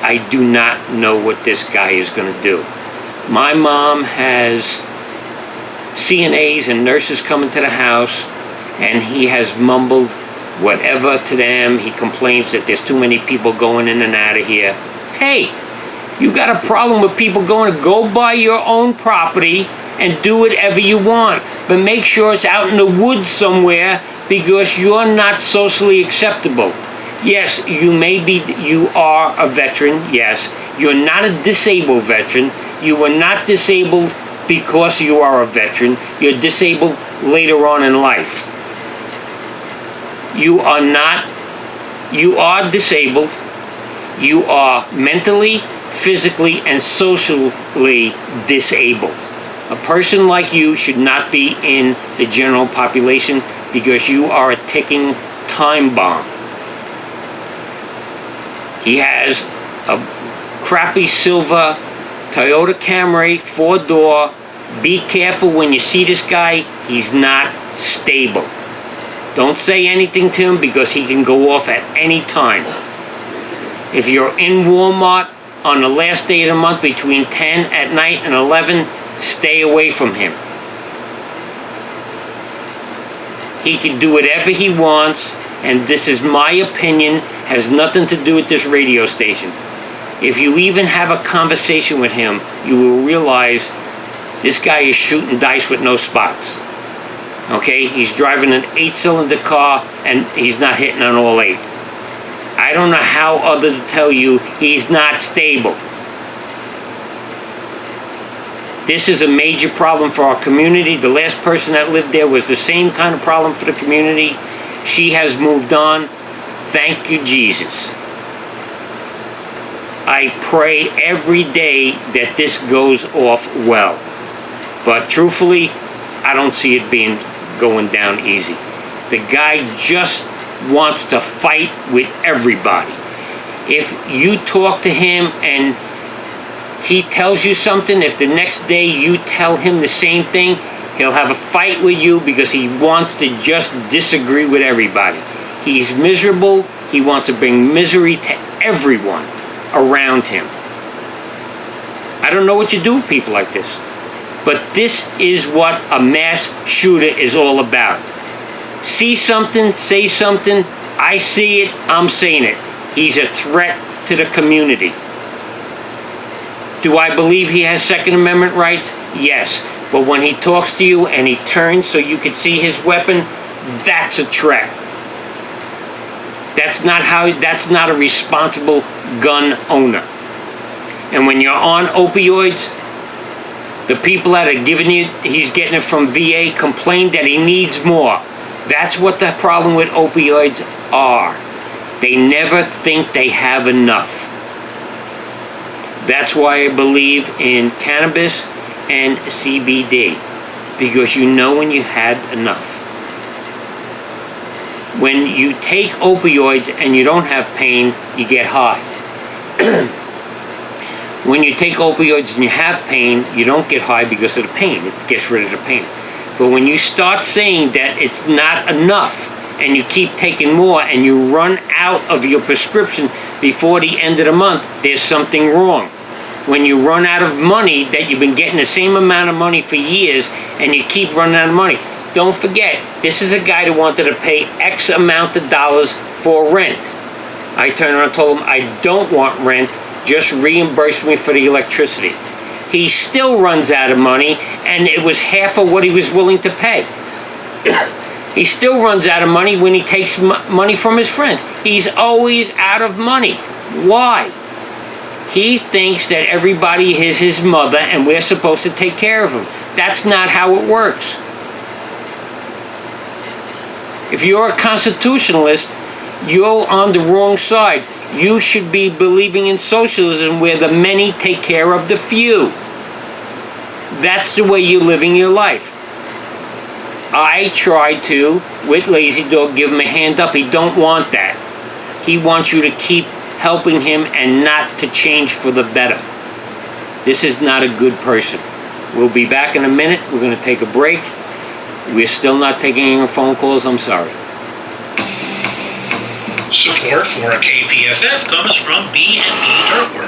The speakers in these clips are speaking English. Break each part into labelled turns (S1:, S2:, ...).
S1: I do not know what this guy is going to do. My mom has CNAs and nurses coming to the house, and he has mumbled whatever to them. He complains that there's too many people going in and out of here. Hey, you got a problem with people going to go buy your own property and do whatever you want, but make sure it's out in the woods somewhere, because you're not socially acceptable. Yes, you are a veteran, yes. You're not a disabled veteran. You were not disabled because you are a veteran. You're disabled later on in life. You are disabled. You are mentally, physically, and socially disabled. A person like you should not be in the general population, because you are a ticking time bomb. He has a crappy silver Toyota Camry 4-door. Be careful when you see this guy. He's not stable. Don't say anything to him, because he can go off at any time. If you're in Walmart on the last day of the month between 10 at night and 11, stay away from him. He can do whatever he wants, and this is my opinion, has nothing to do with this radio station. If you even have a conversation with him, you will realize this guy is shooting dice with no spots. Okay, he's driving an 8-cylinder car, and he's not hitting on all 8. I don't know how other to tell you he's not stable. This is a major problem for our community. The last person that lived there was the same kind of problem for the community. She has moved on. Thank you, Jesus. I pray every day that this goes off well. But truthfully, I don't see it going down easy. The guy just wants to fight with everybody. If you talk to him and he tells you something, if the next day you tell him the same thing, he'll have a fight with you, because he wants to just disagree with everybody. He's miserable. He wants to bring misery to everyone around him. I don't know what you do with people like this, but this is what a mass shooter is all about. See something, say something. I see it, I'm saying it. He's a threat to the community. Do I believe he has Second Amendment rights? Yes. But when he talks to you and he turns so you can see his weapon, that's a threat. That's not a responsible gun owner. And when you're on opioids, the people that are giving you, he's getting it from VA, complain that he needs more. That's what the problem with opioids are. They never think they have enough. That's why I believe in cannabis and CBD, because you know when you had enough. When you take opioids and you don't have pain, you get high. When you take opioids and you have pain, you don't get high because of the pain. It gets rid of the pain. But when you start saying that it's not enough, and you keep taking more, and you run out of your prescription before the end of the month, there's something wrong. When you run out of money, that you've been getting the same amount of money for years, and you keep running out of money, don't forget, this is a guy that wanted to pay X amount of dollars for rent. I turned around and told him, I don't want rent, just reimburse me for the electricity. He still runs out of money, and it was half of what he was willing to pay. He still runs out of money when he takes money from his friends. He's always out of money. Why? He thinks that everybody is his mother and we're supposed to take care of him. That's not how it works. If you're a constitutionalist, you're on the wrong side. You should be believing in socialism, where the many take care of the few. That's the way you're living your life. I try to, with Lazy Dog, give him a hand up. He don't want that. He wants you to keep helping him and not to change for the better. This is not a good person. We'll be back in a minute. We're going to take a break. We're still not taking any phone calls. I'm sorry.
S2: Support for KPFF comes from B&B Dirtwork.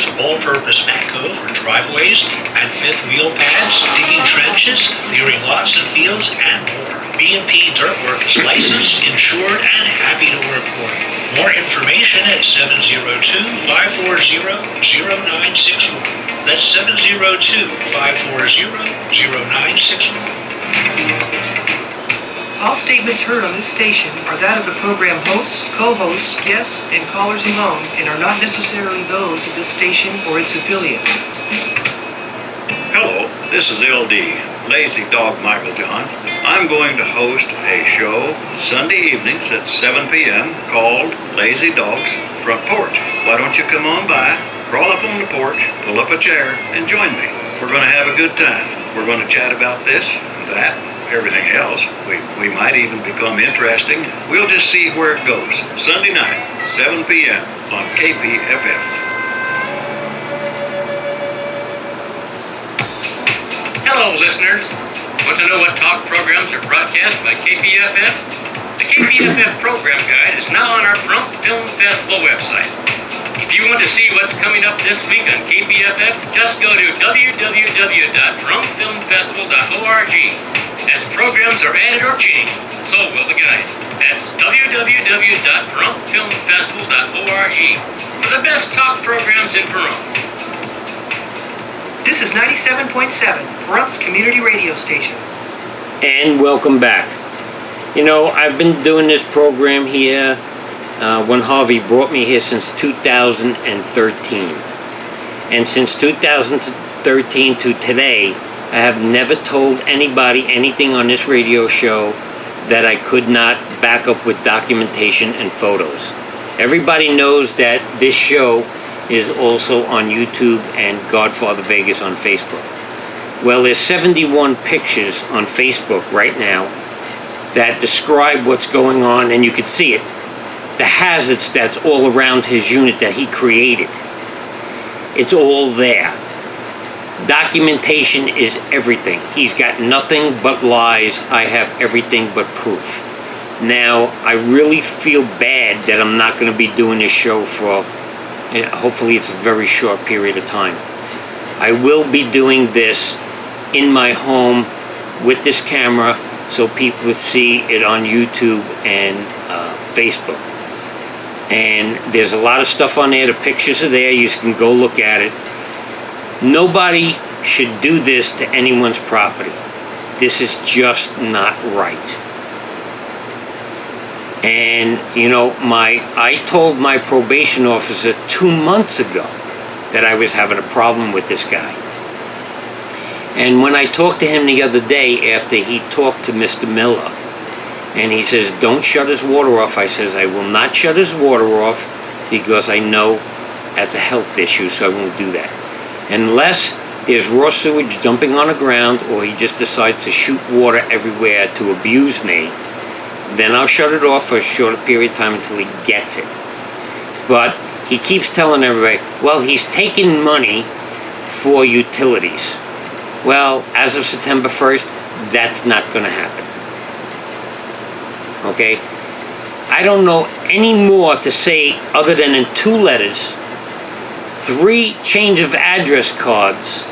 S2: with all-purpose backhoe for driveways and fifth wheel pads, digging trenches, clearing lots and fields, and more. B&P Dirt Work is licensed, insured, and happy to work for you. More information at 702-540-0961. That's 702-540-0961.
S3: All statements heard on this station are that of the program hosts, co-hosts, guests, and callers alone, and are not necessarily those of this station or its affiliates.
S4: Hello, this is LD, Lazy Dog Michael John. I'm going to host a show Sunday evenings at 7 p.m. called Lazy Dog's Front Porch. Why don't you come on by, crawl up on the porch, pull up a chair, and join me. We're going to have a good time. We're going to chat about this and that, everything else. We might even become interesting. We'll just see where it goes. Sunday night, 7 p.m. on KPFF.
S5: Hello, listeners. Want to know what talk programs are broadcast by KPFF? The KPFF program guide is now on our Frump Film Festival website. If you want to see what's coming up this week on KPFF, just go to www.frumpfilmfestival.org. As programs are added or changed, so will the guide. That's www.frumpfilmfestival.org for the best talk programs in Pahrump.
S3: This is 97.7, Pahrumps Community Radio Station.
S1: And welcome back. You know, I've been doing this program here when Harvey brought me here since 2013. And since 2013 to today, I have never told anybody anything on this radio show that I could not back up with documentation and photos. Everybody knows that this show is also on YouTube and Godfather Vegas on Facebook. Well, there's 71 pictures on Facebook right now that describe what's going on, and you can see it. The hazards that's all around his unit that he created. It's all there. Documentation is everything. He's got nothing but lies. I have everything but proof. Now, I really feel bad that I'm not going to be doing this show for, hopefully it's a very short period of time. I will be doing this in my home with this camera so people would see it on YouTube and Facebook. And there's a lot of stuff on there. The pictures are there. You can go look at it. Nobody should do this to anyone's property. This is just not right. And, you know, I told my probation officer 2 months ago that I was having a problem with this guy. And when I talked to him the other day after he talked to Mr. Miller, and he says, don't shut his water off, I says, I will not shut his water off because I know that's a health issue, so I won't do that. Unless there's raw sewage dumping on the ground or he just decides to shoot water everywhere to abuse me, then I'll shut it off for a shorter period of time until he gets it. But he keeps telling everybody, well, he's taking money for utilities. Well, as of September 1st, that's not going to happen. Okay? I don't know any more to say other than in 2 letters, 3 change of address cards,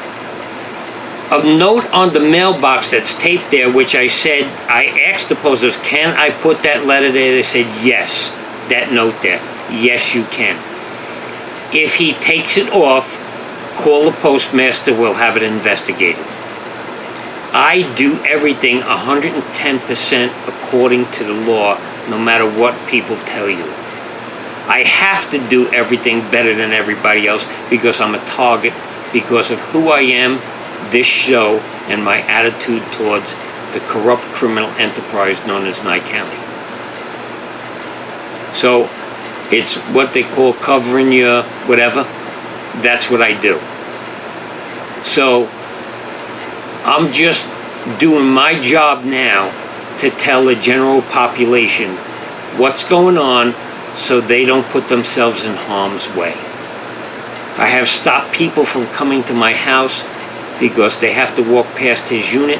S1: a note on the mailbox that's taped there, which I said, I asked the posters, can I put that letter there? They said, yes, that note there. Yes, you can. If he takes it off, call the postmaster, we'll have it investigated. I do everything 110% according to the law, no matter what people tell you. I have to do everything better than everybody else because I'm a target, because of who I am, this show, and my attitude towards the corrupt criminal enterprise known as Nye County. So it's what they call covering your whatever. That's what I do. So I'm just doing my job now to tell the general population what's going on so they don't put themselves in harm's way. I have stopped people from coming to my house because they have to walk past his unit,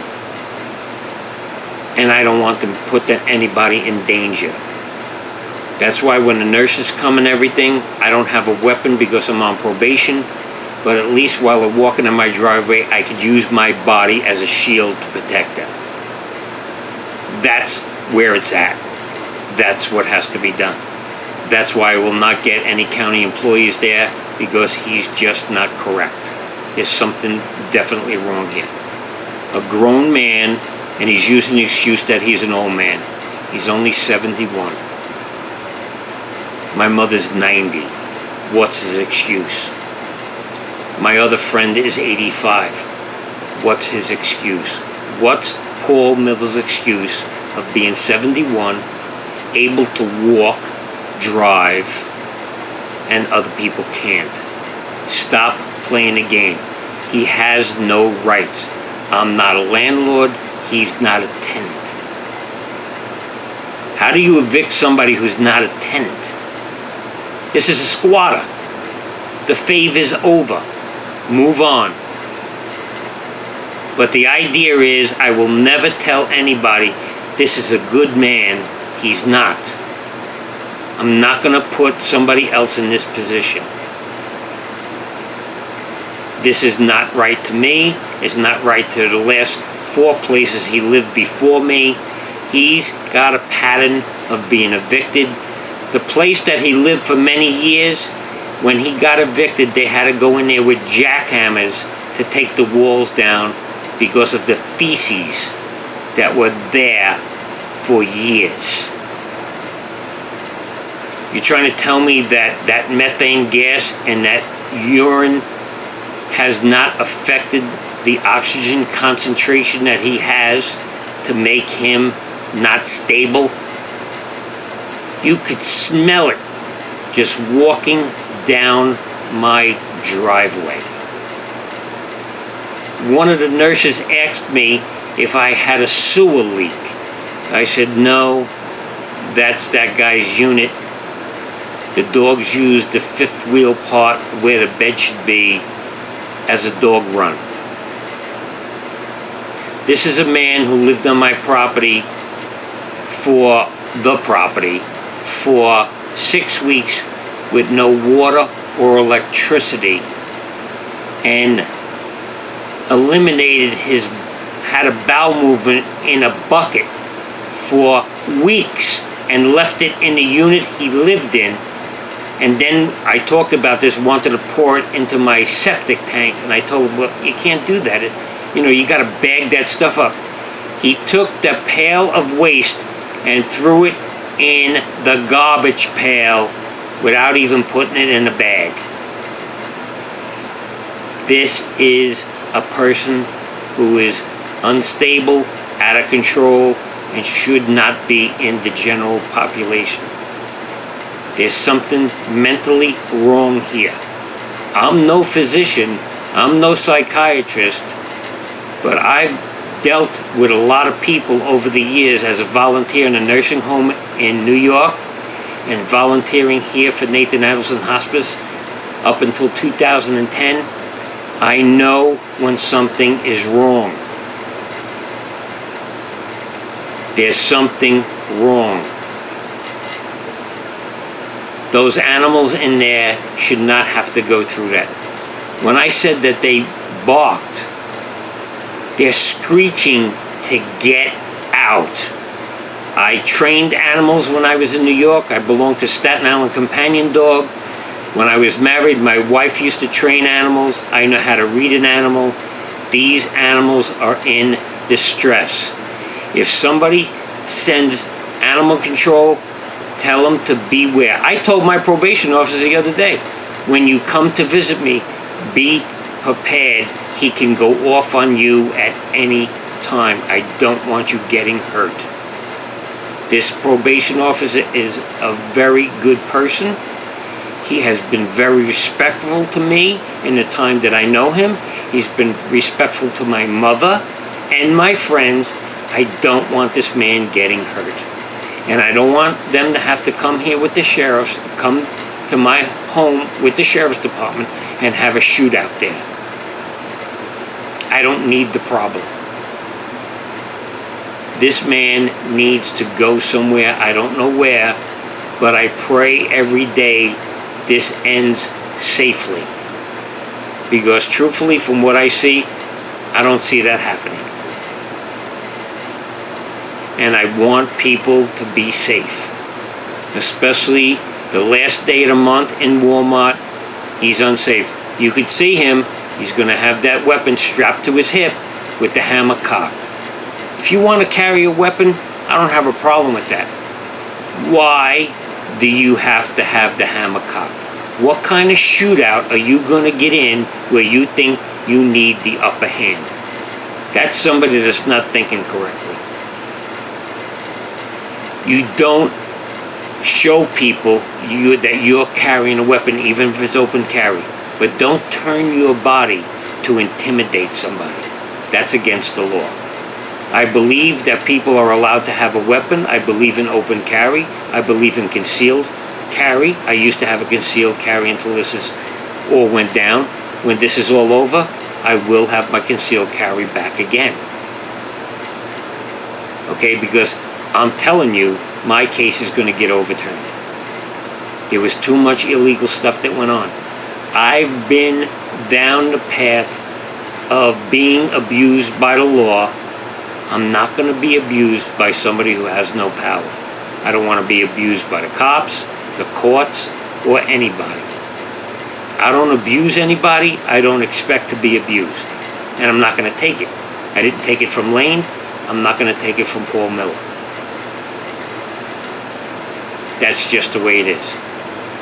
S1: and I don't want them to put anybody in danger. That's why when the nurses come and everything, I don't have a weapon because I'm on probation. But at least while they're walking in my driveway, I could use my body as a shield to protect them. That's where it's at. That's what has to be done. That's why I will not get any county employees there, because he's just not correct. There's something definitely wrong here. A grown man, and he's using the excuse that he's an old man. He's only 71. My mother's 90. What's his excuse? My other friend is 85. What's his excuse? What's Paul Miller's excuse of being 71, able to walk, drive, and other people can't? Stop playing the game. He has no rights. I'm not a landlord. He's not a tenant. How do you evict somebody who's not a tenant? This is a squatter. The favor's over. Move on. But the idea is, I will never tell anybody this is a good man. He's not. I'm not going to put somebody else in this position. This is not right to me. It's not right to the last 4 places he lived before me. He's got a pattern of being evicted. The place that he lived for many years, when he got evicted, they had to go in there with jackhammers to take the walls down because of the feces that were there for years. You're trying to tell me that that methane gas and that urine has not affected the oxygen concentration that he has to make him not stable? You could smell it just walking down my driveway. One of the nurses asked me if I had a sewer leak. I said, no, that's that guy's unit. The dogs use the 5th wheel part where the bed should be as a dog run. This is a man who lived on my property for 6 weeks with no water or electricity, and had a bowel movement in a bucket for weeks and left it in the unit he lived in. And then I talked about this, wanted to pour it into my septic tank, and I told him, well, you can't do that. You got to bag that stuff up. He took the pail of waste and threw it in the garbage pail without even putting it in a bag. This is a person who is unstable, out of control, and should not be in the general population. There's something mentally wrong here. I'm no physician, I'm no psychiatrist, but I've dealt with a lot of people over the years as a volunteer in a nursing home in New York and volunteering here for Nathan Adelson Hospice up until 2010. I know when something is wrong. There's something wrong. Those animals in there should not have to go through that. When I said that they barked, they're screeching to get out. I trained animals when I was in New York. I belonged to Staten Island Companion Dog. When I was married, my wife used to train animals. I know how to read an animal. These animals are in distress. If somebody sends animal control, tell them to beware. I told my probation officer the other day, when you come to visit me, be prepared. He can go off on you at any time. I don't want you getting hurt. This probation officer is a very good person. He has been very respectful to me in the time that I know him. He's been respectful to my mother and my friends. I don't want this man getting hurt. And I don't want them to have to come here with the sheriffs, come to my home with the sheriff's department and have a shootout there. I don't need the problem. This man needs to go somewhere, I don't know where, but I pray every day this ends safely. Because truthfully, from what I see, I don't see that happening. And I want people to be safe. Especially the last day of the month in Walmart, he's unsafe. You could see him, he's going to have that weapon strapped to his hip with the hammer cocked. If you want to carry a weapon, I don't have a problem with that. Why do you have to have the hammer cocked? What kind of shootout are you going to get in where you think you need the upper hand? That's somebody that's not thinking correctly. You don't show people that you're carrying a weapon, even if it's open carry. But don't turn your body to intimidate somebody. That's against the law. I believe that people are allowed to have a weapon. I believe in open carry. I believe in concealed carry. I used to have a concealed carry until this is all went down. When this is all over, I will have my concealed carry back again. Okay, because I'm telling you, my case is going to get overturned. There was too much illegal stuff that went on. I've been down the path of being abused by the law. I'm not going to be abused by somebody who has no power. I don't want to be abused by the cops, the courts, or anybody. I don't abuse anybody. I don't expect to be abused. And I'm not going to take it. I didn't take it from Lane. I'm not going to take it from Paul Miller. That's just the way it is.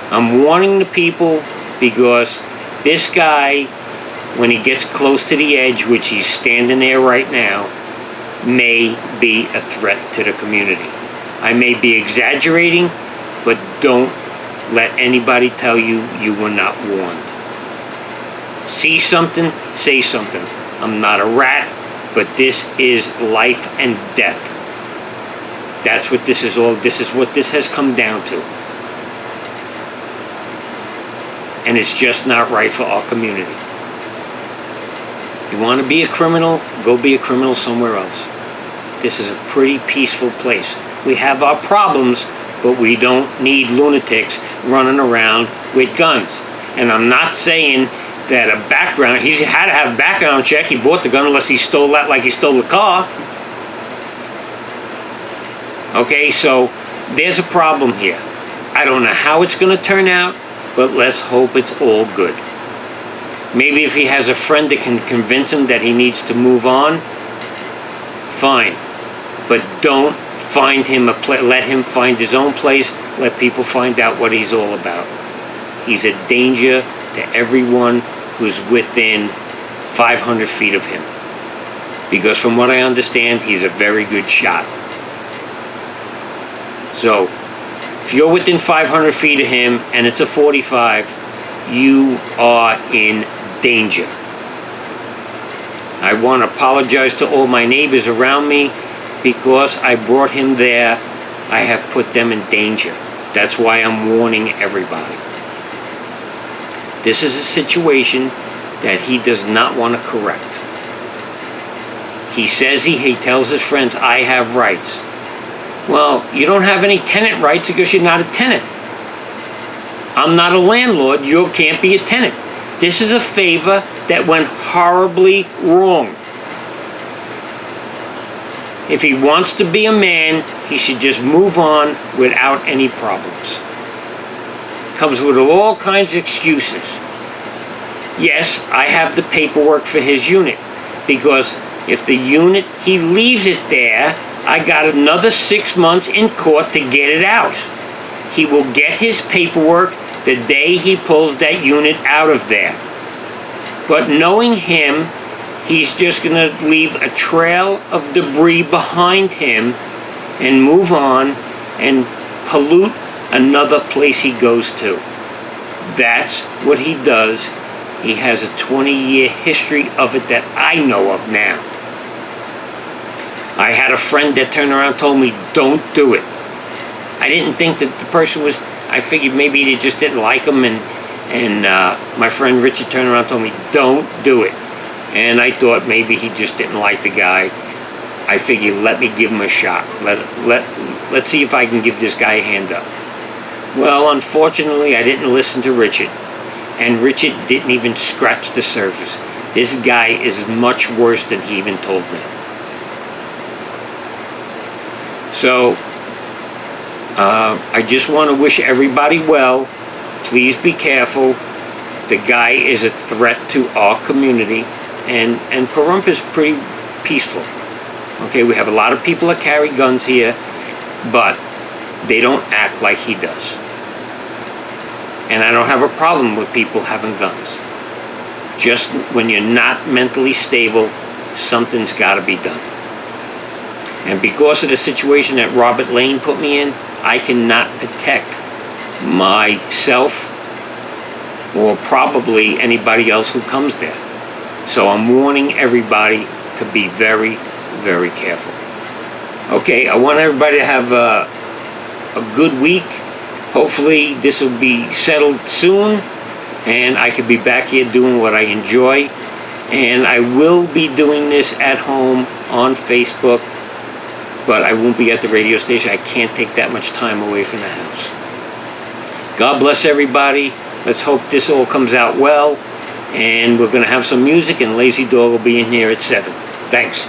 S1: I'm warning the people because this guy, when he gets close to the edge, which he's standing there right now, may be a threat to the community. I may be exaggerating, but don't let anybody tell you you were not warned. See something, say something. I'm not a rat, but this is life and death. That's what this is all. This is what this has come down to. And it's just not right for our community. You want to be a criminal, go be a criminal somewhere else. This is a pretty peaceful place. We have our problems, but we don't need lunatics running around with guns. And I'm not saying that a background, he had to have a background check. He bought the gun unless he stole that like he stole the car. Okay, so there's a problem here. I don't know how it's going to turn out, but let's hope it's all good. Maybe if he has a friend that can convince him that he needs to move on, fine. But don't find him let him find his own place. Let people find out what he's all about. He's a danger to everyone who's within 500 feet of him. Because from what I understand, he's a very good shot. So, if you're within 500 feet of him and it's a 45, you are in danger. I want to apologize to all my neighbors around me because I brought him there. I have put them in danger. That's why I'm warning everybody. This is a situation that he does not want to correct. He says he tells his friends, I have rights. Well, you don't have any tenant rights because you're not a tenant. I'm not a landlord, you can't be a tenant. This is a favor that went horribly wrong. If he wants to be a man, he should just move on without any problems. Comes with all kinds of excuses. Yes, I have the paperwork for his unit, because if the unit, he leaves it there, I got another 6 months in court to get it out. He will get his paperwork the day he pulls that unit out of there. But knowing him, he's just going to leave a trail of debris behind him and move on and pollute another place he goes to. That's what he does. He has a 20-year history of it that I know of now. I had a friend that turned around and told me, don't do it. I didn't think that the person was, I figured maybe they just didn't like him, and my friend Richard turned around and told me, don't do it. And I thought maybe he just didn't like the guy. I figured, let me give him a shot. Let's see if I can give this guy a hand up. Well, unfortunately, I didn't listen to Richard. And Richard didn't even scratch the surface. This guy is much worse than he even told me. So, I just want to wish everybody well. Please be careful. The guy is a threat to our community. And Pahrump is pretty peaceful. Okay, we have a lot of people that carry guns here, but they don't act like he does. And I don't have a problem with people having guns. Just when you're not mentally stable, something's got to be done. And because of the situation that Robert Lane put me in, I cannot protect myself or probably anybody else who comes there. So I'm warning everybody to be very, very careful. Okay, I want everybody to have a good week. Hopefully this will be settled soon and I can be back here doing what I enjoy. And I will be doing this at home on Facebook, but I won't be at the radio station. I can't take that much time away from the house. God bless everybody. Let's hope this all comes out well. And we're going to have some music, and Lazy Dog will be in here at 7. Thanks.